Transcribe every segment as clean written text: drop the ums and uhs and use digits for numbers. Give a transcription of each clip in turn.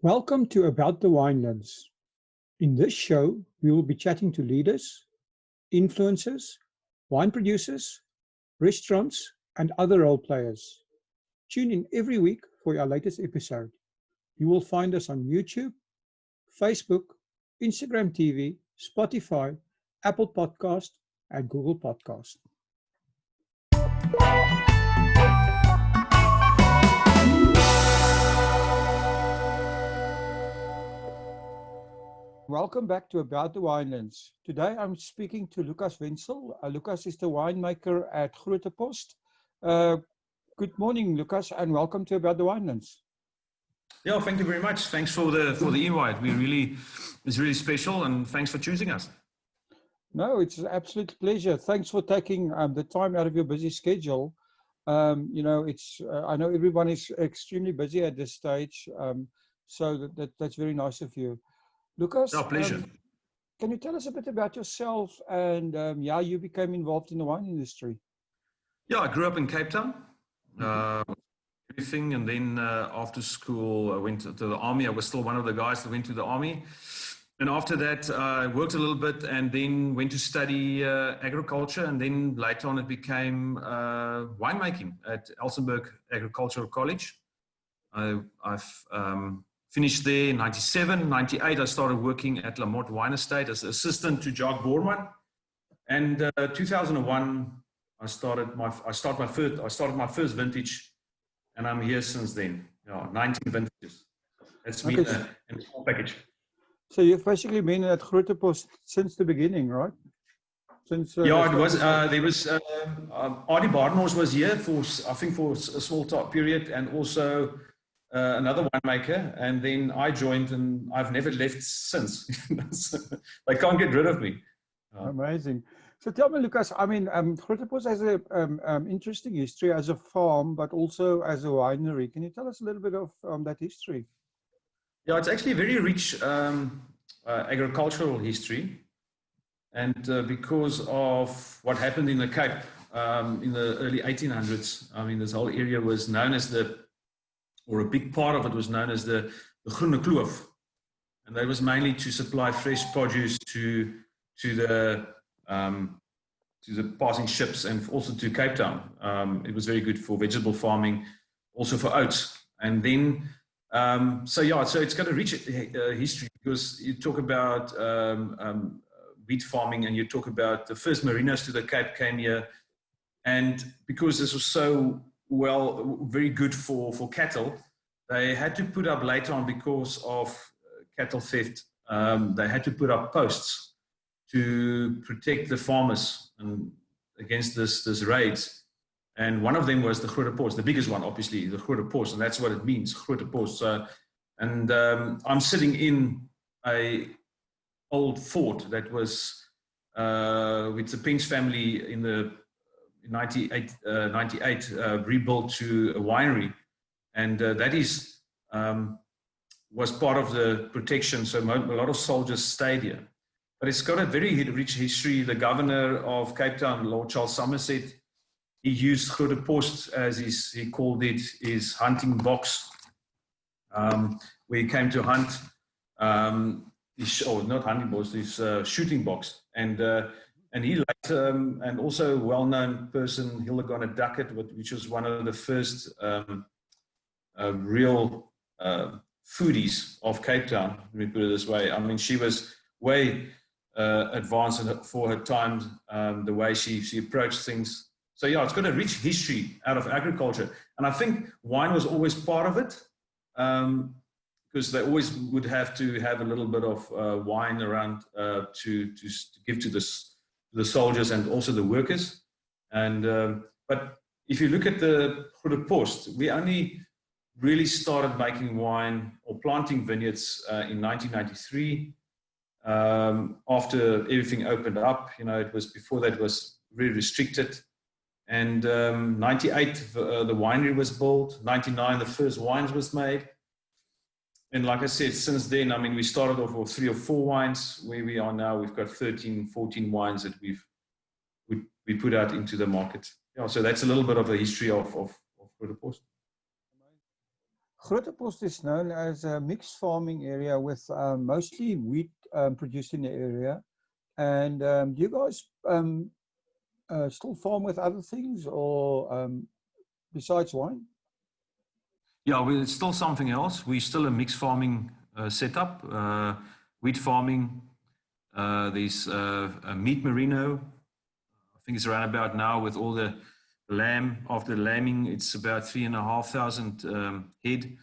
Welcome to About the Winelands. In this show, we will be chatting to leaders, influencers, wine producers, restaurants, and other role players. Tune in every week for our latest episode. You will find us on YouTube, Facebook, Instagram TV, Spotify, Apple Podcast, and Google Podcast. Welcome back to About the Winelands. Today I'm speaking to Lukas Wentzel. Lukas is the winemaker at Groote Post. Good morning, Lukas, and welcome to About the Winelands. Yeah, thank you very much. Thanks for the invite. It's really special, and thanks for choosing us. No, it's an absolute pleasure. Thanks for taking the time out of your busy schedule. I know everyone is extremely busy at this stage, so that's very nice of you. Lukas, pleasure. Can you tell us a bit about yourself and how you became involved in the wine industry? Yeah, I grew up in Cape Town, everything, and then after school I went to the army. I was still one of the guys that went to the army. And after that, I worked a little bit and then went to study agriculture. And then later on, it became winemaking at Elsenburg Agricultural College. I've finished there in 97, 98. I started working at Lamott Wine Estate as assistant to Jacques Boorman. And 2001, I started my first vintage, and I'm here since then. 19 vintages. That's been a small package. So you've basically been at Groote Post since the beginning, right? Since it was. There was Adi Barnhorst was here for a small period, and also another winemaker. And then I joined, and I've never left since. They can't get rid of me. Amazing. So tell me, Lukas. I mean, Groote Post has an interesting history as a farm, but also as a winery. Can you tell us a little bit of that history? Yeah, it's actually a very rich agricultural history, and because of what happened in the Cape in the early 1800s, I mean, this whole area was known as a big part of it was known as the Groene Kloof, and that was mainly to supply fresh produce to the passing ships and also to Cape Town. It was very good for vegetable farming, also for oats, and then. So it's got a rich history, because you talk about wheat farming, and you talk about the first merinos to the Cape came here, and because this was so very good for cattle, they had to put up later on, because of cattle theft, they had to put up posts to protect the farmers and against this raids. And one of them was the Groote Post, the biggest one, obviously, the Groote Post, and that's what it means, Groote Post. I'm sitting in a old fort that was with the Pentz family in the 98 rebuilt to a winery, and that was part of the protection. So a lot of soldiers stayed here, but it's got a very rich history. The governor of Cape Town, Lord Charles Somerset, he used Groote Post as he called it, his hunting box, where he came to hunt. Not hunting box, his shooting box. And he later, and also a well-known person, Hildegarde Duckett, which was one of the first real foodies of Cape Town, let me put it this way. I mean, she was way advanced for her time, the way she approached things. So it's got a rich history out of agriculture, and I think wine was always part of it, because they always would have to have a little bit of wine around to give to the soldiers and also the workers. And but if you look at the Groote Post, we only really started making wine or planting vineyards in 1993. After everything opened up, it was before that was really restricted. And 98, the winery was built. 99, the first wines was made. And like I said, since then, I mean, we started off with 3 or 4 wines. Where we are now, we've got 13, 14 wines that we put out into the market. So that's a little bit of a history of Groote Post. Groote Post is known as a mixed farming area with mostly wheat produced in the area. And do you guys still farm with other things or besides wine? Yeah, it's still something else. We're still a mixed farming setup, wheat farming. There's meat merino. I think it's around about now with all the lamb. After lambing, it's about 3,500 head.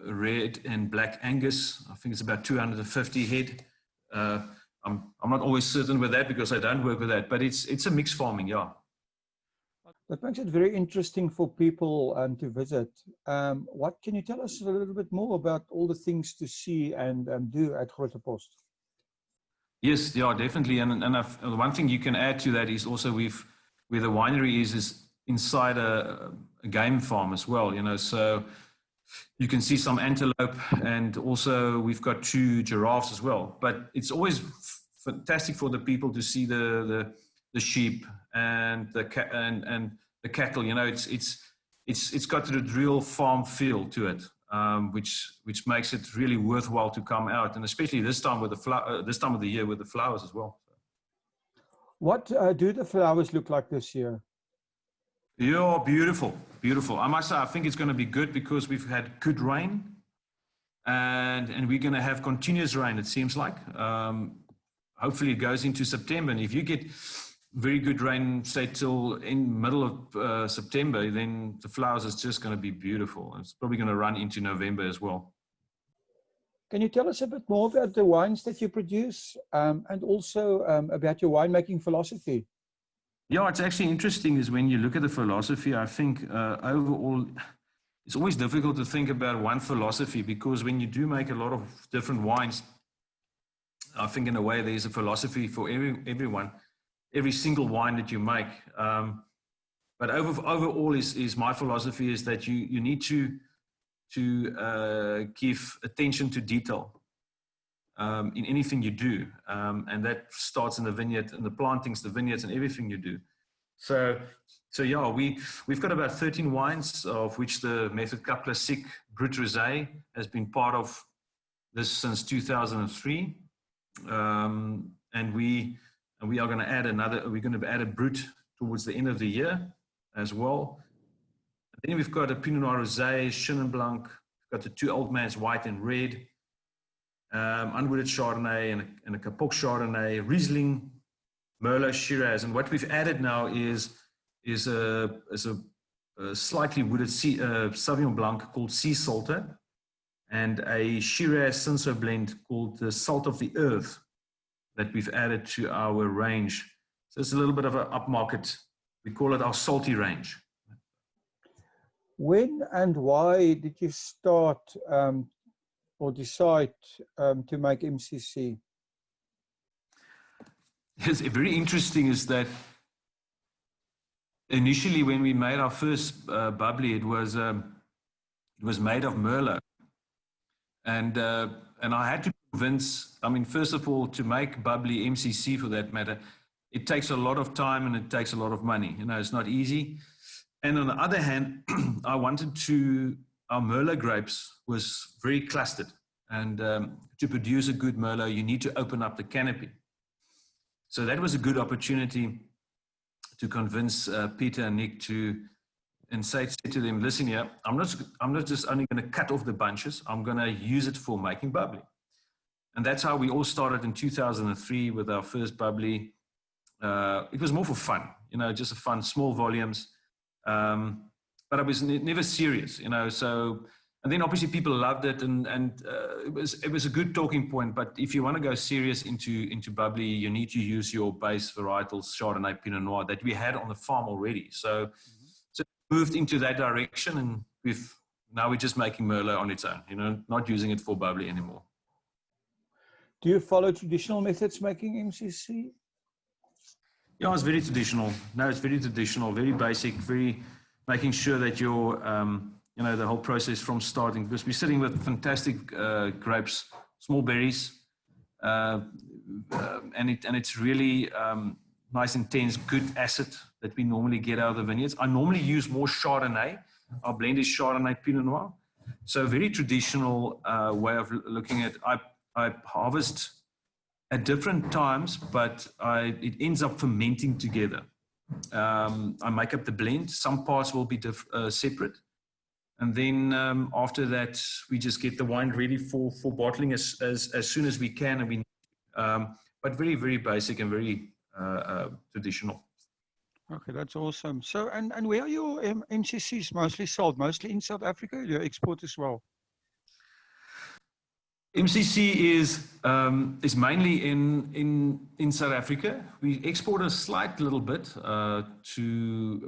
Red and black Angus, I think it's about 250 head. I'm not always certain with that because I don't work with that, but it's a mixed farming, yeah. That makes it very interesting for people to visit. What can you tell us a little bit more about all the things to see and do at Groote Post? Yes, yeah, definitely. And one thing you can add to that is also where the winery is inside a game farm as well, you know, so you can see some antelope, and also we've got 2 giraffes as well. But it's always fantastic for the people to see the sheep and the cattle. You know, it's got the real farm feel to it, which makes it really worthwhile to come out, and especially this time with this time of the year with the flowers as well. What do the flowers look like this year? Yeah, beautiful, beautiful. I must say, I think it's going to be good because we've had good rain, and we're going to have continuous rain, it seems like. Hopefully it goes into September, and if you get very good rain, say till in middle of September, then the flowers is just going to be beautiful. It's probably going to run into November as well. Can you tell us a bit more about the wines that you produce, and also about your winemaking philosophy? Yeah, it's actually interesting is when you look at the philosophy, I think overall, it's always difficult to think about one philosophy, because when you do make a lot of different wines, I think in a way there's a philosophy for everyone, every single wine that you make. But overall is my philosophy is that you need to give attention to detail in anything you do, and that starts in the vineyard and the plantings, the vineyards, and everything you do. So yeah, we've got about 13 wines, of which the Method Cup Classic Brut Rosé has been part of this since 2003, and we are going to add we're going to add a Brut towards the end of the year as well. And then we've got a Pinot Noir Rosé, Chenin Blanc, we've got the 2 Old Man's White and Red, unwooded Chardonnay and a Kapok Chardonnay, Riesling, Merlot, Shiraz. And what we've added now is a slightly wooded Sauvignon Blanc called Sea Salter, and a Shiraz Cinsault blend called the Salt of the Earth that we've added to our range. So it's a little bit of an upmarket. We call it our salty range. When and why did you start or decide to make MCC? Yes, very interesting is that initially when we made our first bubbly, it was made of Merlot, and I had to convince. I mean, first of all, to make bubbly MCC, for that matter, it takes a lot of time and it takes a lot of money. You know, it's not easy. And on the other hand, I wanted our Merlot grapes was very clustered. And to produce a good Merlot, you need to open up the canopy. So that was a good opportunity to convince Peter and Nick and say to them, listen here, I'm not just only going to cut off the bunches, I'm going to use it for making bubbly. And that's how we all started in 2003 with our first bubbly. It was more for fun, you know, just a fun, small volumes. But I was never serious, you know. So, and then obviously people loved it, and it was a good talking point. But if you want to go serious into bubbly, you need to use your base varietals, Chardonnay, Pinot Noir, that we had on the farm already. So, so moved into that direction, and now we're just making Merlot on its own, you know, not using it for bubbly anymore. Do you follow traditional methods making MCC? Yeah, it's very traditional. No, it's very traditional, very basic, very making sure that you're, you know, the whole process from starting, because we're sitting with fantastic grapes, small berries, and it's really nice, intense, good acid that we normally get out of the vineyards. I normally use more Chardonnay Our blend is Chardonnay Pinot Noir. So a very traditional way of looking at. I harvest at different times, but it ends up fermenting together. I make up the blend. Some parts will be separate. And then after that, we just get the wine ready for bottling as soon as we can. But very, very basic and very traditional. Okay, that's awesome. So, and where are your MCCs mostly sold? Mostly in South Africa? Do you export as well? MCC is mainly in South Africa. We export a slight little bit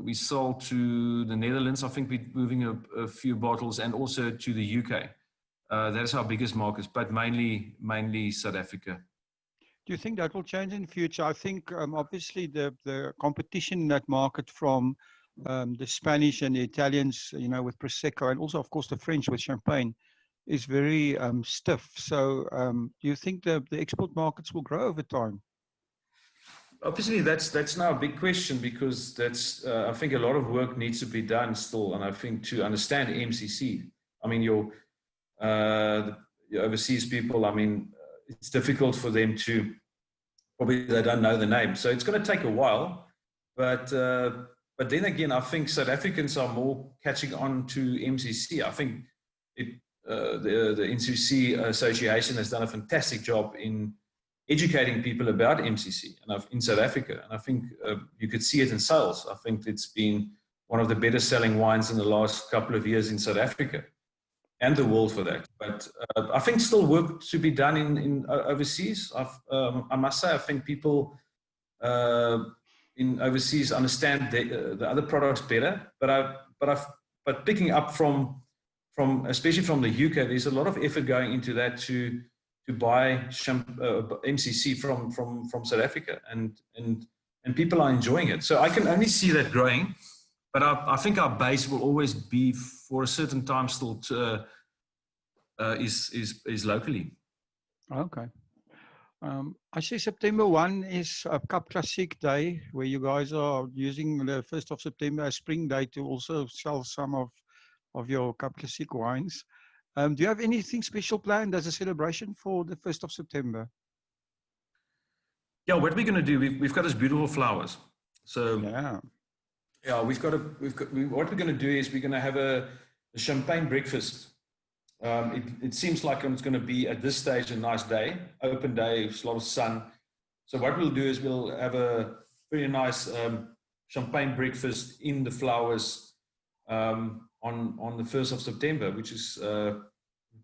we sell to the Netherlands. I think we're moving a few bottles, and also to the UK. That's our biggest markets, but mainly South Africa. Do you think that will change in the future? I think obviously the competition in that market from the Spanish and the Italians, with Prosecco, and also of course the French with Champagne, is very stiff. So do you think the export markets will grow over time? Obviously, that's now a big question, because that's I think a lot of work needs to be done still, and I think to understand MCC. I mean, your overseas people. I mean, it's difficult for them to, probably they don't know the name, so it's going to take a while. But then again, I think South Africans are more catching on to MCC. I think the MCC Association has done a fantastic job in educating people about MCC and in South Africa. And I think you could see it in sales. I think it's been one of the better selling wines in the last couple of years in South Africa and the world for that. But I think still work to be done in overseas. I must say, I think people in overseas understand the other products better. But picking up from especially from the UK, there's a lot of effort going into that to buy MCC from South Africa, and people are enjoying it. So I can only see that growing, but I think our base will always be, for a certain time still, is locally. Okay. I see September 1 is a Cup Classic Day, where you guys are using the 1st of September as spring day to also sell some of your Cup Classic wines. Do you have anything special planned as a celebration for the 1st of September? Yeah, what we're going to do, we've got these beautiful flowers. So yeah, what we're going to do is we're going to have a champagne breakfast. It seems like it's going to be at this stage a nice day, open day, a lot of sun. So what we'll do is we'll have a very nice champagne breakfast in the flowers on the 1st of September, which is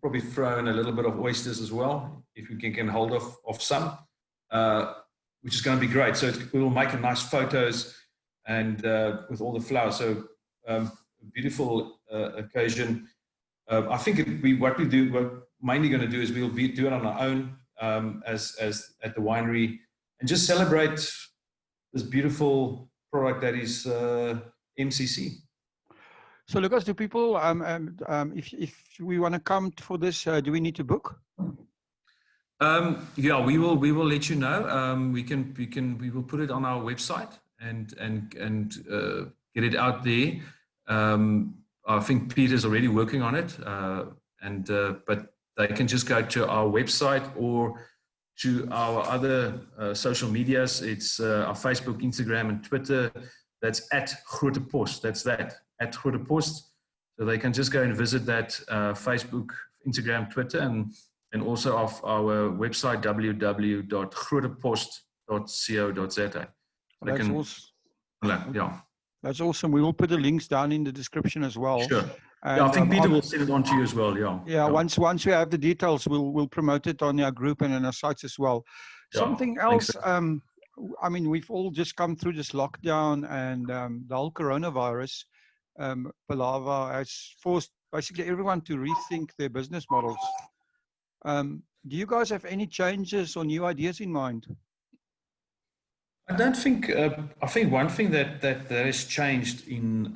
probably throw in a little bit of oysters as well, if we can hold of some, which is going to be great. So we will make a nice photos and with all the flowers. So beautiful occasion. I think what we're mainly going to do is we'll do it on our own as at the winery, and just celebrate this beautiful product that is MCC. So Lukas, do people, if we want to come for this, do we need to book? Yeah, we will let you know. We will put it on our website and get it out there. I think Peter's already working on it, but they can just go to our website or to our other social medias. It's our Facebook, Instagram, and Twitter. That's at Groote Post. That's that, at Groote Post. So they can just go and visit that Facebook, Instagram, Twitter, and also our website, www.grootepost.co.za. That's awesome. Yeah. That's awesome. We will put the links down in the description as well. Sure. And, yeah, I think Peter will send it on to you as well. Yeah. Yeah. Once we have the details, we'll promote it on our group and on our sites as well. Yeah, something else. I mean, we've all just come through this lockdown, and the whole coronavirus palaver has forced basically everyone to rethink their business models. Do you guys have any changes or new ideas in mind? I don't think. I think one thing that has changed in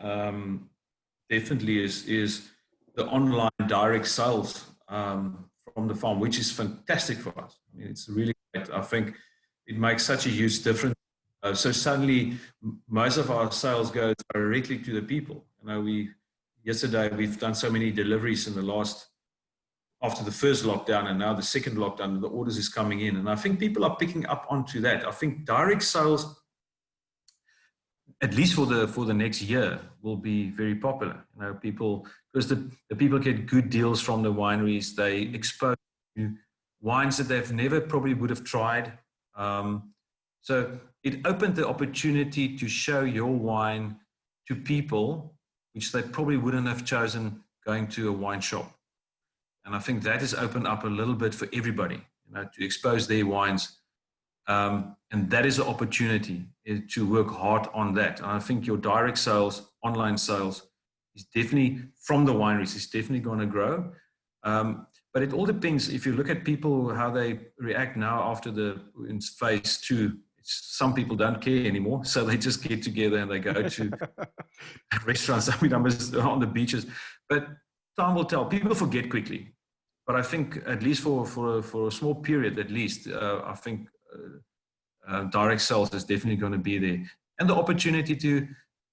definitely is the online direct sales from the farm, which is fantastic for us. I mean, it's really great. I think it makes such a huge difference. So suddenly, most of our sales go directly to the people. You know, we yesterday we've done so many deliveries in the last, after the first lockdown and now the second lockdown, the orders is coming in. And I think people are picking up onto that. I think direct sales, at least for the next year, will be very popular. You know, people, because the people get good deals from the wineries. They expose to wines that they've never probably would have tried. So it opened the opportunity to show your wine to people which they probably wouldn't have chosen going to a wine shop. And I think that has opened up a little bit for everybody, you know, to expose their wines. And that is an opportunity to work hard on that. And I think your direct sales, online sales, is definitely from the wineries, is definitely going to grow. But it all depends. If you look at people, how they react now after in phase 2, some people don't care anymore. So they just get together and they go to restaurants. I mean, I'm on the beaches. But time will tell. People forget quickly. But I think at least for a small period, at least, I think direct sales is definitely going to be there. And the opportunity to,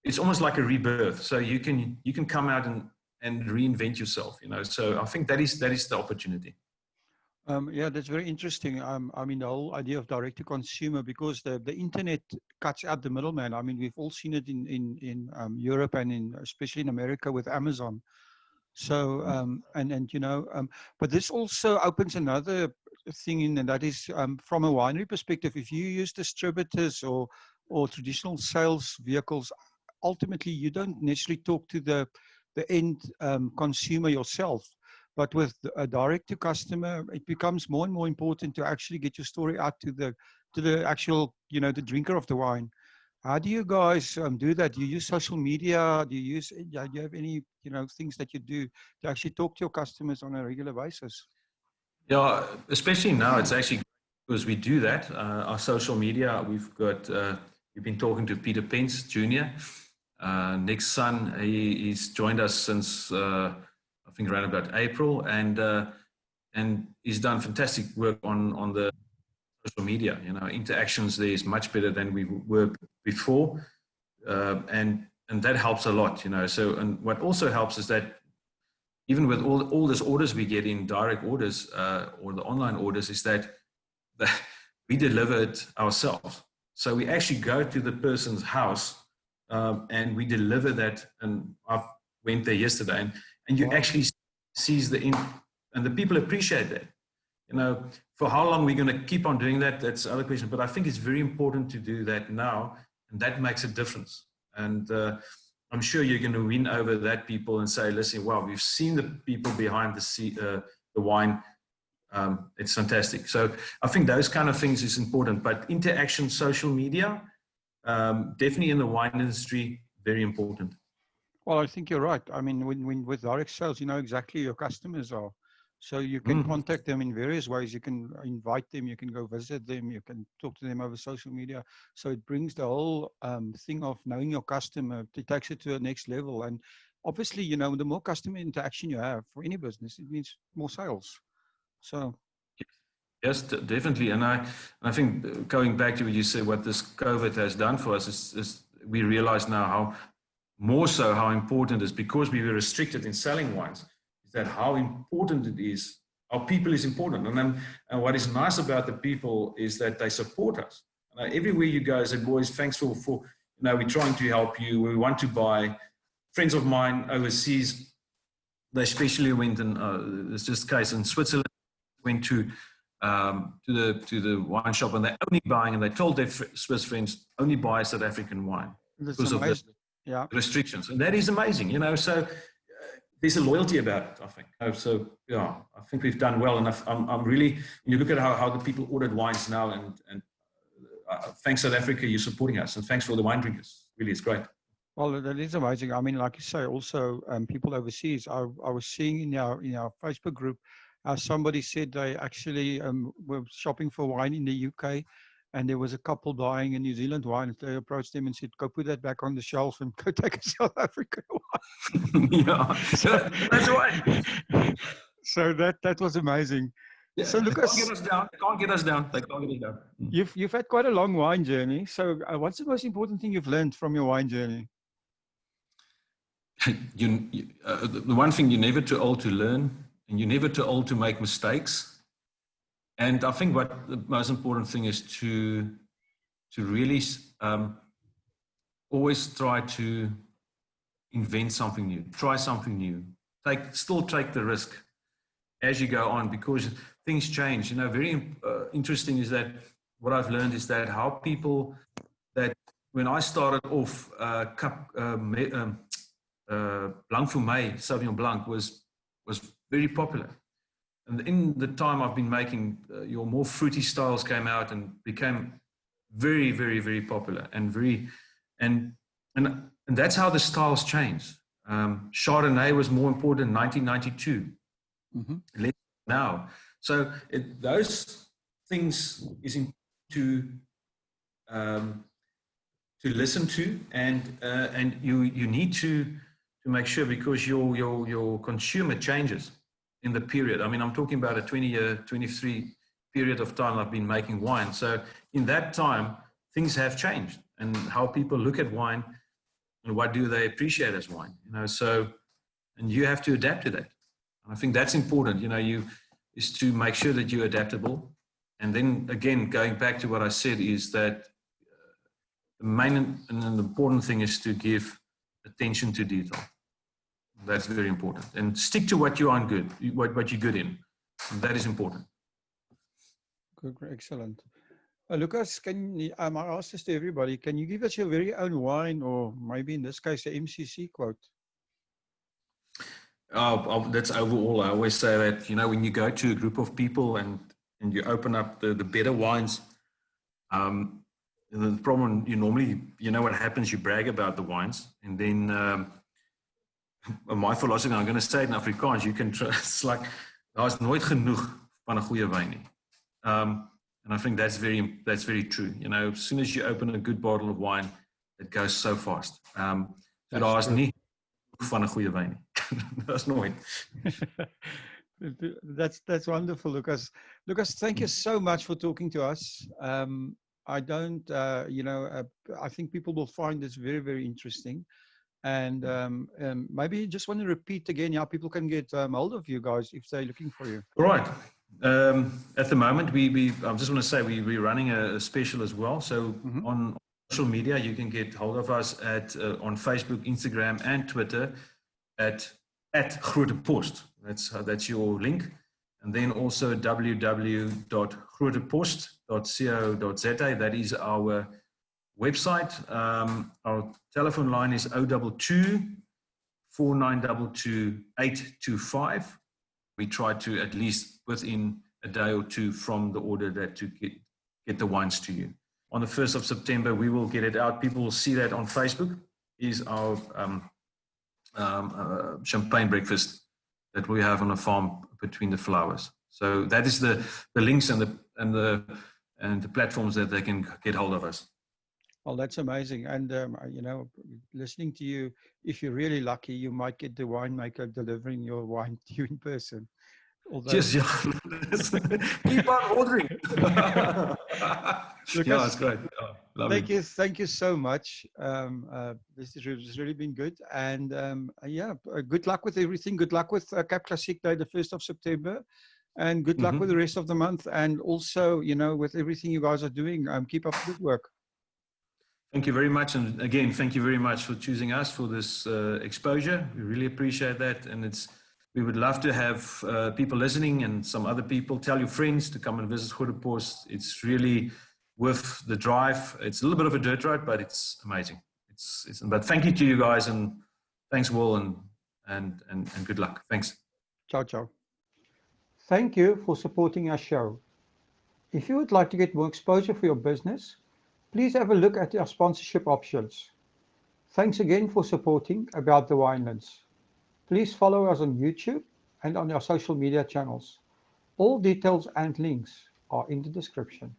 it's almost like a rebirth. So you can come out and reinvent yourself, you know. So I think that is the opportunity. Yeah, that's very interesting. I mean, the whole idea of direct to consumer, because the internet cuts out the middleman. I mean, we've all seen it in Europe and especially in America with Amazon. So, and you know, but this also opens another thing in, and that is from a winery perspective, if you use distributors or traditional sales vehicles, ultimately you don't necessarily talk to the end consumer yourself. But with a direct to customer, it becomes more and more important to actually get your story out to the actual, you know, the drinker of the wine. How do you guys do that? Do you use social media? Do you have any, you know, things that you do to actually talk to your customers on a regular basis? Yeah, especially now, it's actually because we do that. Our social media, we've been talking to Peter Pentz Jr., Nick's son. He's joined us since I think around about April, and he's done fantastic work on the social media. You know, interactions there is much better than we were before, and that helps a lot. You know, so, and what also helps is that even with all these orders we get in, direct orders or the online orders, is that we deliver it ourselves. So we actually go to the person's house and we deliver that. And I went there yesterday, and you actually sees and the people appreciate that. You know, for how long we're going to keep on doing that, that's the other question. But I think it's very important to do that now, and that makes a difference. And I'm sure you're going to win over that people and say, listen, wow, we've seen the people behind the wine. It's fantastic. So I think those kind of things is important. But interaction, social media, definitely in the wine industry, very important. Well, I think you're right. I mean, when with direct sales, you know exactly who your customers are. So you can contact them in various ways. You can invite them, you can go visit them, you can talk to them over social media. So it brings the whole thing of knowing your customer, it takes it to the next level. And obviously, you know, the more customer interaction you have for any business, it means more sales. So. Yes, definitely. And I think going back to what you said, what this COVID has done for us is we realize now how important it is, because we were restricted in selling wines, is that how important it is. Our people is important. And what is nice about the people is that they support us. Everywhere you go, say, boys, thanks for, you know, we're trying to help you. We want to buy. Friends of mine overseas, they especially went, and there's just a case in Switzerland, went to the wine shop, and they're only buying, and they told their Swiss friends, only buy South African wine because of the restrictions. And that is amazing, you know. So there's a loyalty about it, I think. So yeah, I think we've done well enough. I'm really, when you look at how the people ordered wines now, and thanks South Africa, you're supporting us, and thanks for the wine drinkers. Really, it's great. Well, that is amazing. I mean, like you say, also people overseas. I was seeing in our Facebook group, somebody said they actually were shopping for wine in the UK, and there was a couple buying a New Zealand wine. They approached them and said, go put that back on the shelf and go take a South African wine. Yeah, so that's right. So that was amazing. Yeah, so Lukas, they can't get us down. You've had quite a long wine journey. So what's the most important thing you've learned from your wine journey? the one thing, you're never too old to learn, and you're never too old to make mistakes. And I think what the most important thing is to really always try to invent something new, try something new, still take the risk as you go on, because things change. Very interesting is that what I've learned is that how people that when I started off, Blanc Fumé, Sauvignon Blanc was very popular. And in the time I've been making, your more fruity styles came out and became very, very, very popular, and that's how the styles changed. Chardonnay was more important in 1992, less now. So those things is to listen to, and you need to make sure, because your consumer changes in the period. I mean, I'm talking about a 20-year, 23 period of time I've been making wine. So in that time, things have changed, and how people look at wine and what do they appreciate as wine. And you have to adapt to that. And I think that's important. Is to make sure that you're adaptable. And then again, going back to what I said, is that the main and the important thing is to give attention to detail. That's very important. And stick to what you are good, what you're good in. And that is important. Good, excellent. Lucas, I ask this to everybody, can you give us your very own wine, or maybe in this case, the MCC quote? That's overall. I always say that, when you go to a group of people and you open up the better wines, the problem, normally, what happens, you brag about the wines, and then my philosophy, I'm going to say it in Afrikaans, you can it's like, daar's nooit genoeg van 'n goeie wyn nie. And I think that's very true. As soon as you open a good bottle of wine, it goes so fast. So daar's nie van 'n goeie wyn nie. That's nooit. That's wonderful, Lucas. Lucas, thank you so much for talking to us. I think people will find this very, very interesting. And maybe you just want to repeat again how people can get hold of you guys if they're looking for you. All right. At the moment, I just want to say we're running a special as well. So on social media, you can get hold of us on Facebook, Instagram, and Twitter at Groote Post. That's your link. And then also www.grootepost.co.za. That is our website. Our telephone line is 022 4922 825. We try to, at least within a day or two from the order, that to get the wines to you. On the 1st of September, we will get it out. People will see that on Facebook. Is our champagne breakfast that we have on a farm between the flowers. So that is the links and the platforms that they can get hold of us. Well, that's amazing. And, listening to you, if you're really lucky, you might get the winemaker delivering your wine to you in person. Although... Yes, yeah. Keep on ordering. Lucas, yeah, it's great. Yeah, thank you so much. This has really been good. And good luck with everything. Good luck with Cap Classic Day, the 1st of September. And good luck with the rest of the month. And also, with everything you guys are doing, keep up the good work. Thank you very much. And again, thank you very much for choosing us for this exposure. We really appreciate that. And we would love to have people listening, and some other people. Tell your friends to come and visit Groote Post. It's really worth the drive. It's a little bit of a dirt road, but it's amazing. But thank you to you guys, and thanks, Will, and good luck. Thanks. Ciao, ciao. Thank you for supporting our show. If you would like to get more exposure for your business, please have a look at our sponsorship options. Thanks again for supporting About the Winelands. Please follow us on YouTube and on our social media channels. All details and links are in the description.